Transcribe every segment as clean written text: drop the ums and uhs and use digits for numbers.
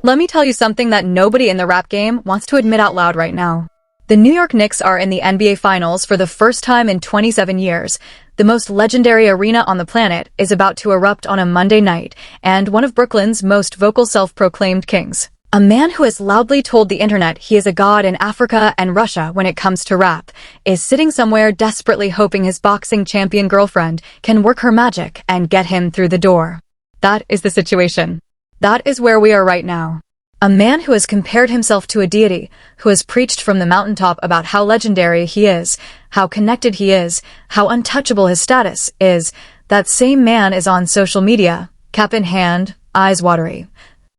Let me tell you something that nobody in the rap game wants to admit out loud right now. The New York Knicks are in the NBA Finals for the first time in 27 years. The most legendary arena on the planet is about to erupt on a Monday night, and one of Brooklyn's most vocal self-proclaimed kings, a man who has loudly told the internet he is a god in Africa and Russia when it comes to rap, is sitting somewhere desperately hoping his boxing champion girlfriend can work her magic and get him through the door. That is the situation. That is where we are right now. A man who has compared himself to a deity, who has preached from the mountaintop about how legendary he is, how connected he is, how untouchable his status is, that same man is on social media, cap in hand, eyes watery,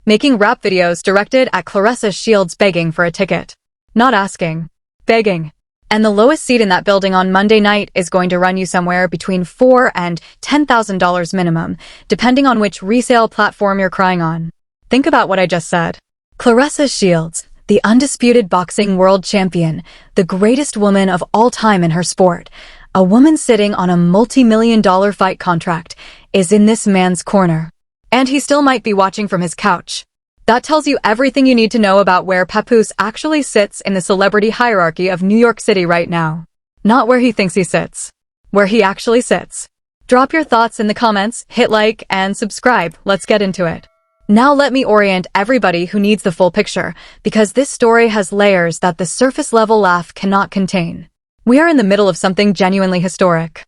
making rap videos directed at Claressa Shields begging for a ticket. Not asking. Begging. And the lowest seat in that building on Monday night is going to run you somewhere between $4,000 and $10,000 minimum, depending on which resale platform you're crying on. Think about what I just said. Claressa Shields, the undisputed boxing world champion, the greatest woman of all time in her sport, a woman sitting on a multi-million-dollar fight contract, is in this man's corner. And he still might be watching from his couch. That tells you everything you need to know about where Papoose actually sits in the celebrity hierarchy of New York City right now. Not where he thinks he sits. Where he actually sits. Drop your thoughts in the comments, hit like, and subscribe. Let's get into it. Now let me orient everybody who needs the full picture, because this story has layers that the surface-level laugh cannot contain. We are in the middle of something genuinely historic.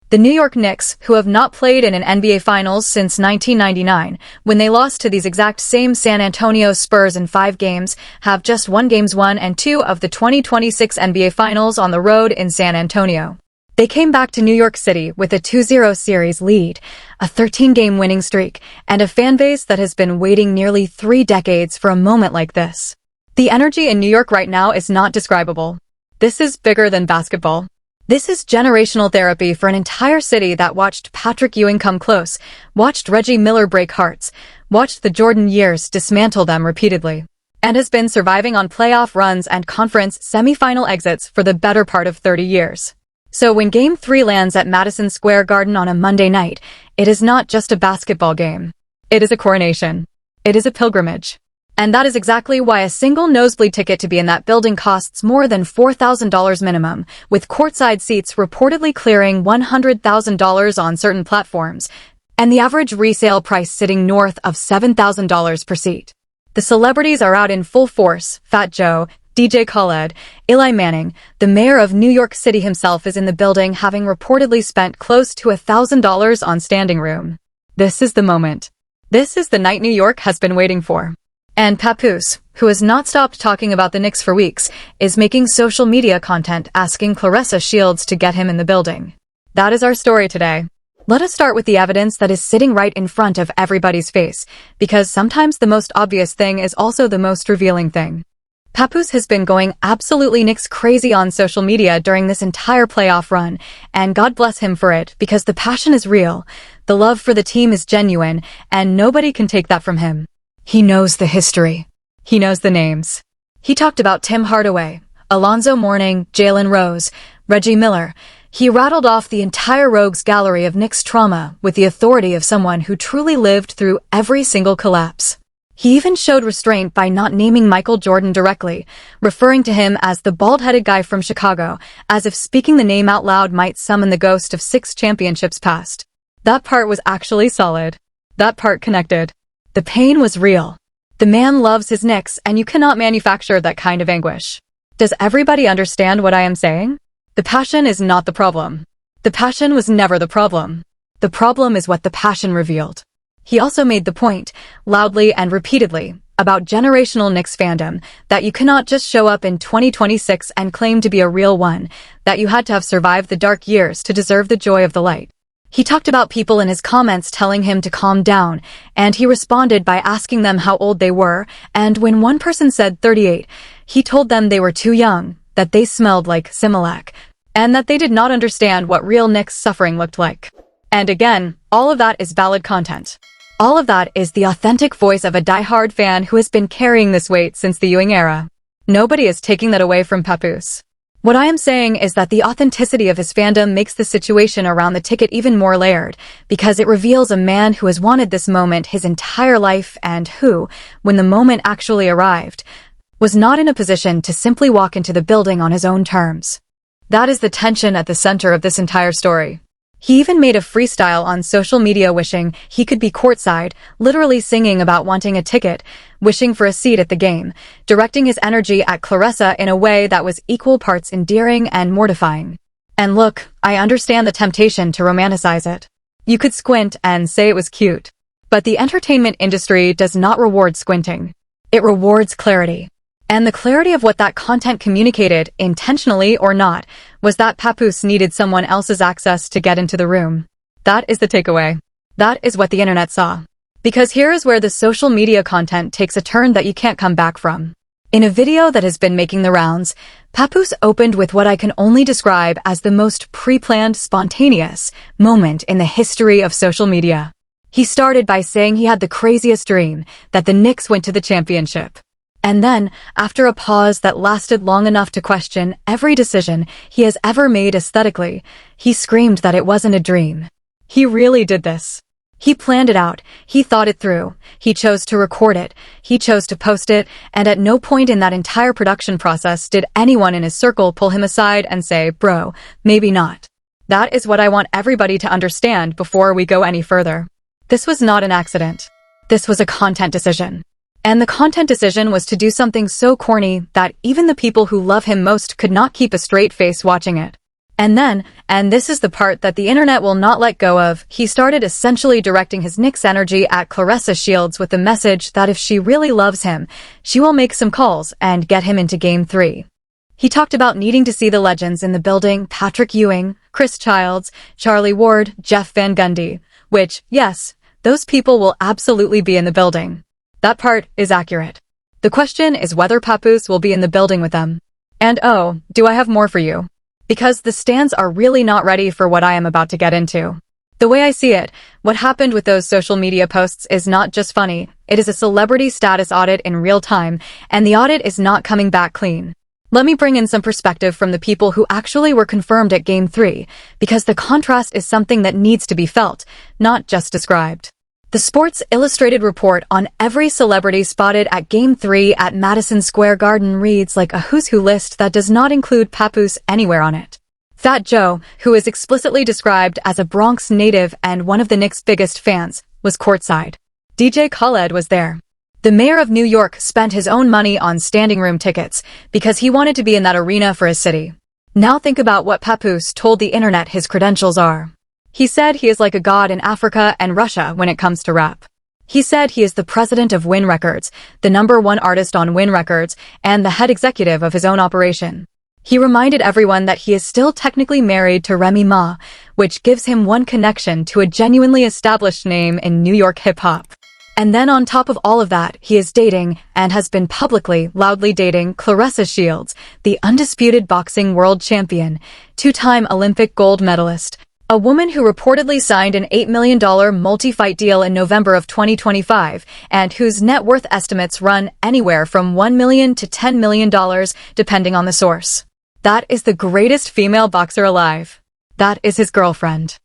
The New York Knicks, who have not played in an NBA Finals since 1999, when they lost to these exact same San Antonio Spurs in 5 games, have just won Games 1 and 2 of the 2026 NBA Finals on the road in San Antonio. They came back to New York City with a 2-0 series lead, a 13-game winning streak, and a fanbase that has been waiting nearly 3 decades for a moment like this. The energy in New York right now is not describable. This is bigger than basketball. This is generational therapy for an entire city that watched Patrick Ewing come close, watched Reggie Miller break hearts, watched the Jordan years dismantle them repeatedly, and has been surviving on playoff runs and conference semifinal exits for the better part of 30 years. So when Game 3 lands at Madison Square Garden on a Monday night, it is not just a basketball game. It is a coronation. It is a pilgrimage. And that is exactly why a single nosebleed ticket to be in that building costs more than $4,000 minimum, with courtside seats reportedly clearing $100,000 on certain platforms, and the average resale price sitting north of $7,000 per seat. The celebrities are out in full force. Fat Joe, DJ Khaled, Eli Manning, the mayor of New York City himself is in the building, having reportedly spent close to $1,000 on standing room. This is the moment. This is the night New York has been waiting for. And Papoose, who has not stopped talking about the Knicks for weeks, is making social media content asking Claressa Shields to get him in the building. That is our story today. Let us start with the evidence that is sitting right in front of everybody's face, because sometimes the most obvious thing is also the most revealing thing. Papoose has been going absolutely Knicks crazy on social media during this entire playoff run, and God bless him for it, because the passion is real, the love for the team is genuine, and nobody can take that from him. He knows the history. He knows the names. He talked about Tim Hardaway, Alonzo Mourning, Jalen Rose, Reggie Miller. He rattled off the entire rogues gallery of Knicks trauma with the authority of someone who truly lived through every single collapse. He even showed restraint by not naming Michael Jordan directly, referring to him as the bald-headed guy from Chicago, as if speaking the name out loud might summon the ghost of 6 championships past. That part was actually solid. That part connected. The pain was real. The man loves his Knicks, and you cannot manufacture that kind of anguish. Does everybody understand what I am saying? The passion is not the problem. The passion was never the problem. The problem is what the passion revealed. He also made the point, loudly and repeatedly, about generational Knicks fandom, that you cannot just show up in 2026 and claim to be a real one, that you had to have survived the dark years to deserve the joy of the light. He talked about people in his comments telling him to calm down, and he responded by asking them how old they were, and when one person said 38, he told them they were too young, that they smelled like Similac, and that they did not understand what real Knicks suffering looked like. And again, all of that is valid content. All of that is the authentic voice of a diehard fan who has been carrying this weight since the Ewing era. Nobody is taking that away from Papoose. What I am saying is that the authenticity of his fandom makes the situation around the ticket even more layered, because it reveals a man who has wanted this moment his entire life and who, when the moment actually arrived, was not in a position to simply walk into the building on his own terms. That is the tension at the center of this entire story. He even made a freestyle on social media wishing he could be courtside, literally singing about wanting a ticket, wishing for a seat at the game, directing his energy at Claressa in a way that was equal parts endearing and mortifying. And look, I understand the temptation to romanticize it. You could squint and say it was cute. But the entertainment industry does not reward squinting. It rewards clarity. And the clarity of what that content communicated, intentionally or not, was that Papoose needed someone else's access to get into the room. That is the takeaway. That is what the internet saw. Because here is where the social media content takes a turn that you can't come back from. In a video that has been making the rounds, Papoose opened with what I can only describe as the most pre-planned, spontaneous moment in the history of social media. He started by saying he had the craziest dream, that the Knicks went to the championship. And then, after a pause that lasted long enough to question every decision he has ever made aesthetically, he screamed that it wasn't a dream. He really did this. He planned it out, he thought it through, he chose to record it, he chose to post it, and at no point in that entire production process did anyone in his circle pull him aside and say, "Bro, maybe not." That is what I want everybody to understand before we go any further. This was not an accident. This was a content decision. And the content decision was to do something so corny that even the people who love him most could not keep a straight face watching it. And then, and this is the part that the internet will not let go of, he started essentially directing his Knicks energy at Claressa Shields with the message that if she really loves him, she will make some calls and get him into Game 3. He talked about needing to see the legends in the building: Patrick Ewing, Chris Childs, Charlie Ward, Jeff Van Gundy, which, yes, those people will absolutely be in the building. That part is accurate. The question is whether Papoose will be in the building with them. And oh, do I have more for you? Because the stands are really not ready for what I am about to get into. The way I see it, what happened with those social media posts is not just funny, it is a celebrity status audit in real time, and the audit is not coming back clean. Let me bring in some perspective from the people who actually were confirmed at Game 3, because the contrast is something that needs to be felt, not just described. The Sports Illustrated report on every celebrity spotted at Game 3 at Madison Square Garden reads like a who's who list that does not include Papoose anywhere on it. Fat Joe, who is explicitly described as a Bronx native and one of the Knicks' biggest fans, was courtside. DJ Khaled was there. The mayor of New York spent his own money on standing room tickets because he wanted to be in that arena for his city. Now think about what Papoose told the internet his credentials are. He said he is like a god in Africa and Russia when it comes to rap. He said he is the president of Win Records, the #1 artist on Win Records, and the head executive of his own operation. He reminded everyone that he is still technically married to Remy Ma, which gives him one connection to a genuinely established name in New York hip-hop. And then on top of all of that, he is dating, and has been publicly, loudly dating, Claressa Shields, the undisputed boxing world champion, 2-time Olympic gold medalist, a woman who reportedly signed an $8 million multi-fight deal in November of 2025, and whose net worth estimates run anywhere from $1 million to $10 million, depending on the source. That is the greatest female boxer alive. That is his girlfriend.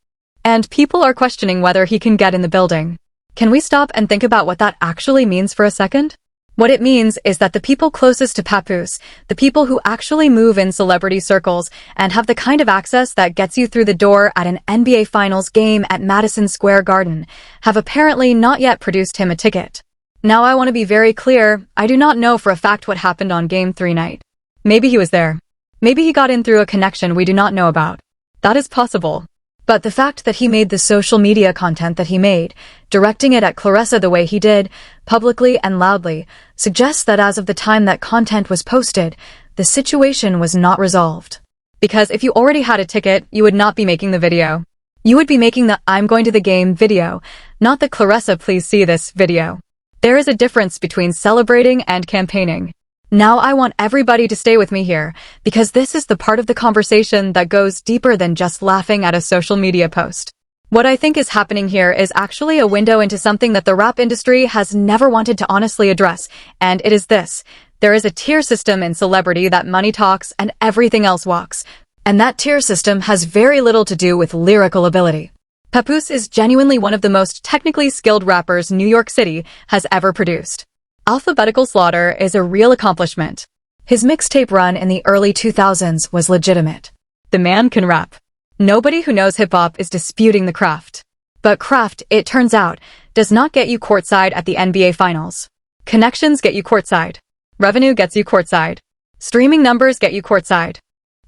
And people are questioning whether he can get in the building. Can we stop and think about what that actually means for a second? What it means is that the people closest to Papoose, the people who actually move in celebrity circles and have the kind of access that gets you through the door at an NBA Finals game at Madison Square Garden, have apparently not yet produced him a ticket. Now I want to be very clear, I do not know for a fact what happened on Game 3 night. Maybe he was there. Maybe he got in through a connection we do not know about. That is possible. But the fact that he made the social media content that he made, directing it at Claressa the way he did, publicly and loudly, suggests that as of the time that content was posted, the situation was not resolved. Because if you already had a ticket, you would not be making the video. You would be making the "I'm going to the game" video, not the "Claressa please see this" video. There is a difference between celebrating and campaigning. Now I want everybody to stay with me here, because this is the part of the conversation that goes deeper than just laughing at a social media post. What I think is happening here is actually a window into something that the rap industry has never wanted to honestly address, and it is this. There is a tier system in celebrity that money talks and everything else walks. And that tier system has very little to do with lyrical ability. Papoose is genuinely one of the most technically skilled rappers New York City has ever produced. Alphabetical Slaughter is a real accomplishment. His mixtape run in the early 2000s was legitimate. The man can rap. Nobody who knows hip-hop is disputing the craft. But craft, it turns out, does not get you courtside at the NBA Finals. Connections get you courtside. Revenue gets you courtside. Streaming numbers get you courtside.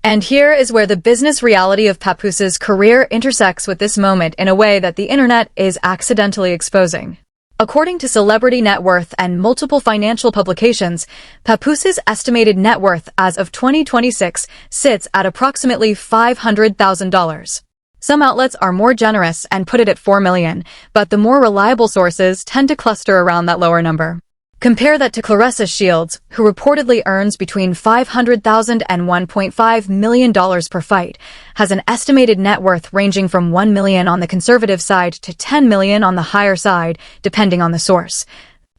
And here is where the business reality of Papoose's career intersects with this moment in a way that the internet is accidentally exposing. According to Celebrity Net Worth and multiple financial publications, Papoose's estimated net worth as of 2026 sits at approximately $500,000. Some outlets are more generous and put it at $4 million, but the more reliable sources tend to cluster around that lower number. Compare that to Claressa Shields, who reportedly earns between $500,000 and $1.5 million per fight, has an estimated net worth ranging from $1 million on the conservative side to $10 million on the higher side, depending on the source.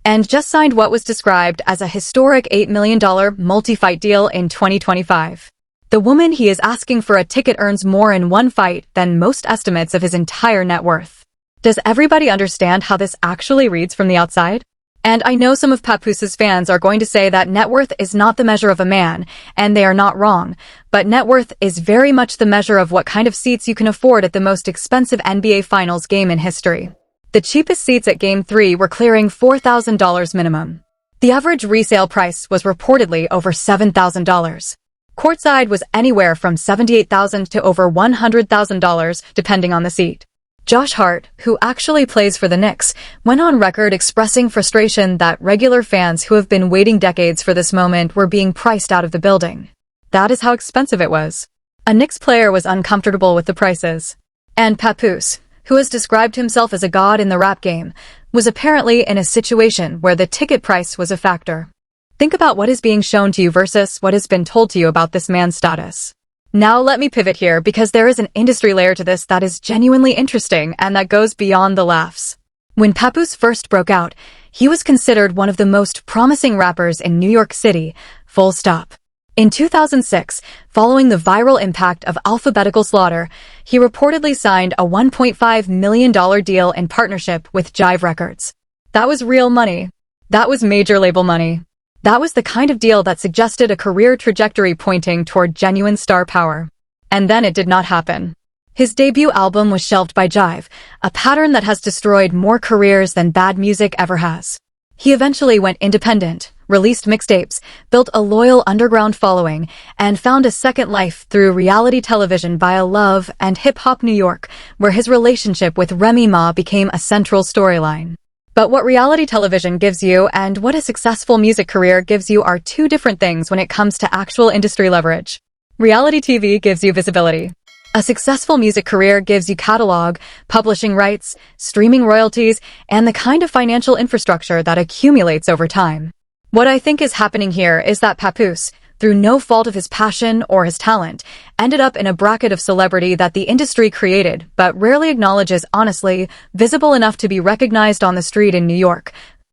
And just signed what was described as a historic $8 million multi-fight deal in 2025. The woman he is asking for a ticket earns more in one fight than most estimates of his entire net worth. Does everybody understand how this actually reads from the outside? And I know some of Papoose's fans are going to say that net worth is not the measure of a man, and they are not wrong, but net worth is very much the measure of what kind of seats you can afford at the most expensive NBA Finals game in history. The cheapest seats at Game 3 were clearing $4,000 minimum. The average resale price was reportedly over $7,000. Courtside was anywhere from $78,000 to over $100,000, depending on the seat. Josh Hart, who actually plays for the Knicks, went on record expressing frustration that regular fans who have been waiting decades for this moment were being priced out of the building. That is how expensive it was. A Knicks player was uncomfortable with the prices. And Papoose, who has described himself as a god in the rap game, was apparently in a situation where the ticket price was a factor. Think about what is being shown to you versus what has been told to you about this man's status. Now let me pivot here because there is an industry layer to this that is genuinely interesting and that goes beyond the laughs. When Papoose first broke out, he was considered one of the most promising rappers in New York City, full stop. In 2006, following the viral impact of Alphabetical Slaughter, he reportedly signed a $1.5 million deal in partnership with Jive Records. That was real money. That was major label money. That was the kind of deal that suggested a career trajectory pointing toward genuine star power. And then it did not happen. His debut album was shelved by Jive, a pattern that has destroyed more careers than bad music ever has. He eventually went independent, released mixtapes, built a loyal underground following, and found a second life through reality television via Love and Hip Hop New York, where his relationship with Remy became a central storyline. But what reality television gives you and what a successful music career gives you are two different things when it comes to actual industry leverage. Reality TV gives you visibility. A successful music career gives you catalog, publishing rights, streaming royalties, and the kind of financial infrastructure that accumulates over time. What I think is happening here is that Papoose, through no fault of his passion or his talent, ended up in a bracket of celebrity that the industry created, but rarely acknowledges honestly, visible enough to be recognized on the street in New York,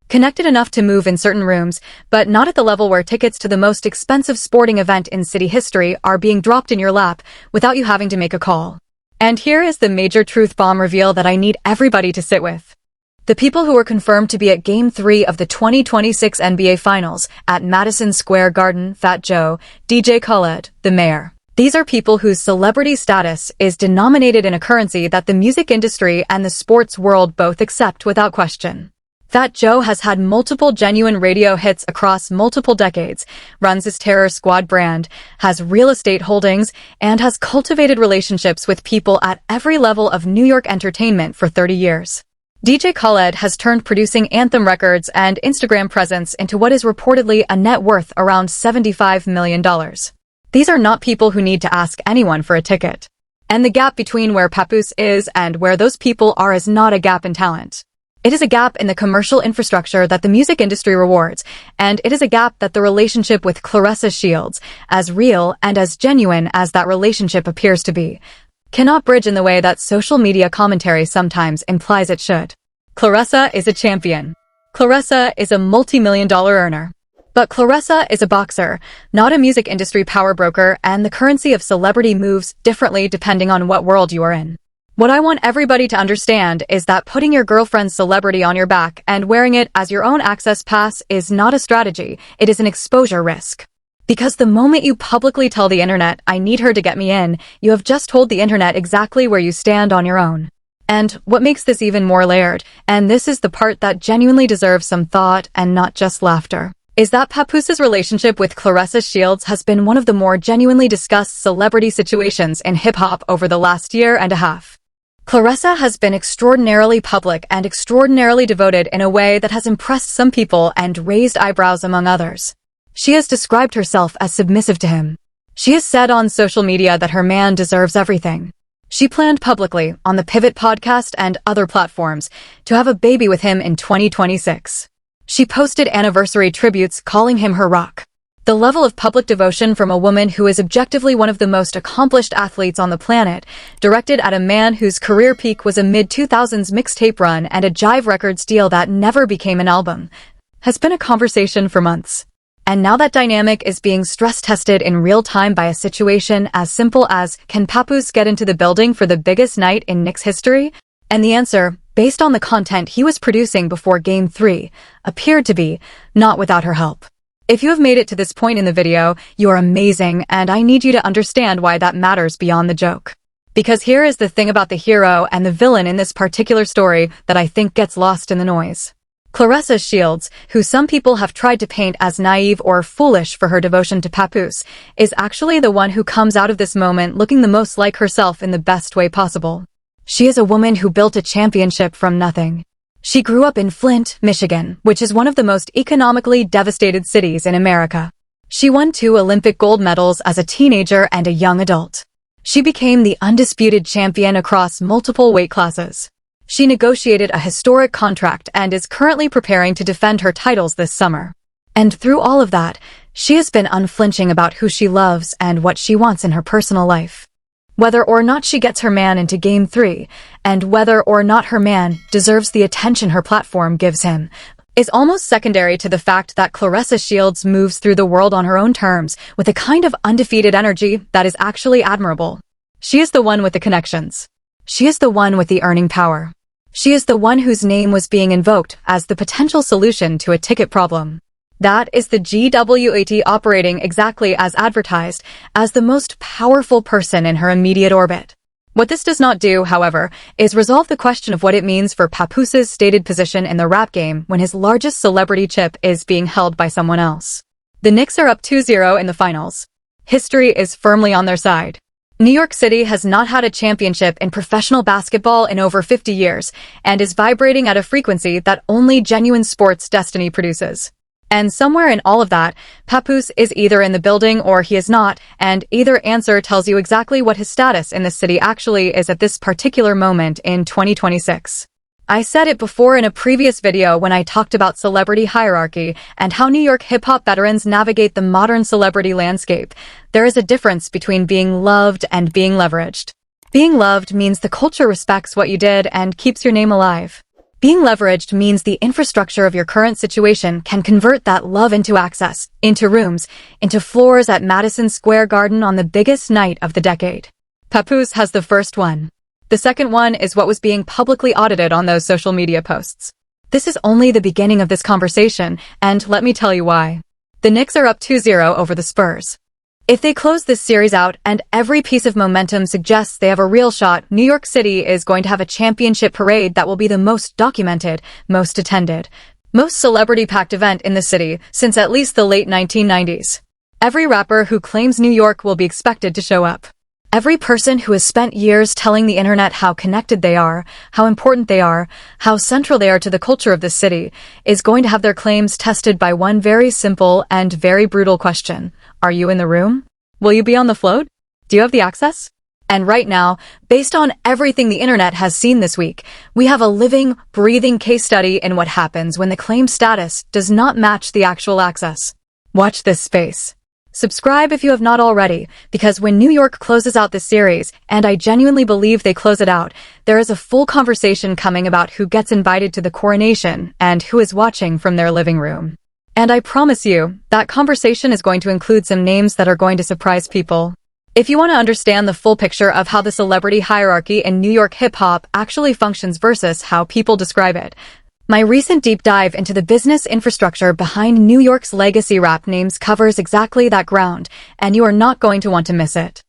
connected enough to move in certain rooms, but not at the level where tickets to the most expensive sporting event in city history are being dropped in your lap without you having to make a call. And here is the major truth bomb reveal that I need everybody to sit with. The people who were confirmed to be at Game 3 of the 2026 NBA Finals at Madison Square Garden, Fat Joe, DJ Khaled, the mayor. These are people whose celebrity status is denominated in a currency that the music industry and the sports world both accept without question. Fat Joe has had multiple genuine radio hits across multiple decades, runs his Terror Squad brand, has real estate holdings, and has cultivated relationships with people at every level of New York entertainment for 30 years. DJ Khaled has turned producing Anthem Records and Instagram presence into what is reportedly a net worth around $75 million. These are not people who need to ask anyone for a ticket. And the gap between where Papoose is and where those people are is not a gap in talent. It is a gap in the commercial infrastructure that the music industry rewards, and it is a gap that the relationship with Claressa Shields, as real and as genuine as that relationship appears to be, cannot bridge in the way that social media commentary sometimes implies it should. Claressa is a champion. Claressa is a multi-million-dollar earner. But Claressa is a boxer, not a music industry power broker, and the currency of celebrity moves differently depending on what world you are in. What I want everybody to understand is that putting your girlfriend's celebrity on your back and wearing it as your own access pass is not a strategy, it is an exposure risk. Because the moment you publicly tell the internet, I need her to get me in, you have just told the internet exactly where you stand on your own. And what makes this even more layered, and this is the part that genuinely deserves some thought and not just laughter, is that Papoose's relationship with Claressa Shields has been one of the more genuinely discussed celebrity situations in hip-hop over the last year and a half. Claressa has been extraordinarily public and extraordinarily devoted in a way that has impressed some people and raised eyebrows among others. She has described herself as submissive to him. She has said on social media that her man deserves everything. She planned publicly, on the Pivot podcast and other platforms, to have a baby with him in 2026. She posted anniversary tributes calling him her rock. The level of public devotion from a woman who is objectively one of the most accomplished athletes on the planet, directed at a man whose career peak was a mid-2000s mixtape run and a Jive Records deal that never became an album, has been a conversation for months. And now that dynamic is being stress-tested in real time by a situation as simple as, can Papoose get into the building for the biggest night in Knicks history? And the answer, based on the content he was producing before Game 3, appeared to be, not without her help. If you have made it to this point in the video, you are amazing, and I need you to understand why that matters beyond the joke. Because here is the thing about the hero and the villain in this particular story that I think gets lost in the noise. Claressa Shields, who some people have tried to paint as naive or foolish for her devotion to Papoose, is actually the one who comes out of this moment looking the most like herself in the best way possible. She is a woman who built a championship from nothing. She grew up in Flint, Michigan, which is one of the most economically devastated cities in America. She won 2 Olympic gold medals as a teenager and a young adult. She became the undisputed champion across multiple weight classes. She negotiated a historic contract and is currently preparing to defend her titles this summer. And through all of that, she has been unflinching about who she loves and what she wants in her personal life. Whether or not she gets her man into Game 3, and whether or not her man deserves the attention her platform gives him, is almost secondary to the fact that Claressa Shields moves through the world on her own terms with a kind of undefeated energy that is actually admirable. She is the one with the connections. She is the one with the earning power. She is the one whose name was being invoked as the potential solution to a ticket problem. That is the GWAT operating exactly as advertised, as the most powerful person in her immediate orbit. What this does not do, however, is resolve the question of what it means for Papoose's stated position in the rap game when his largest celebrity chip is being held by someone else. The Knicks are up 2-0 in the finals. History is firmly on their side. New York City has not had a championship in professional basketball in over 50 years and is vibrating at a frequency that only genuine sports destiny produces. And somewhere in all of that, Papoose is either in the building or he is not, and either answer tells you exactly what his status in the city actually is at this particular moment in 2026. I said it before in a previous video when I talked about celebrity hierarchy and how New York hip-hop veterans navigate the modern celebrity landscape. There is a difference between being loved and being leveraged. Being loved means the culture respects what you did and keeps your name alive. Being leveraged means the infrastructure of your current situation can convert that love into access, into rooms, into floors at Madison Square Garden on the biggest night of the decade. Papoose has the first one. The second one is what was being publicly audited on those social media posts. This is only the beginning of this conversation, and let me tell you why. The Knicks are up 2-0 over the Spurs. If they close this series out and every piece of momentum suggests they have a real shot, New York City is going to have a championship parade that will be the most documented, most attended, most celebrity-packed event in the city since at least the late 1990s. Every rapper who claims New York will be expected to show up. Every person who has spent years telling the internet how connected they are, how important they are, how central they are to the culture of this city, is going to have their claims tested by one very simple and very brutal question. Are you in the room? Will you be on the float? Do you have the access? And right now, based on everything the internet has seen this week, we have a living, breathing case study in what happens when the claim status does not match the actual access. Watch this space. Subscribe if you have not already, because when New York closes out this series, and I genuinely believe they close it out, there is a full conversation coming about who gets invited to the coronation and who is watching from their living room. And I promise you, that conversation is going to include some names that are going to surprise people. If you want to understand the full picture of how the celebrity hierarchy in New York hip-hop actually functions versus how people describe it, my recent deep dive into the business infrastructure behind New York's legacy rap names covers exactly that ground, and you are not going to want to miss it.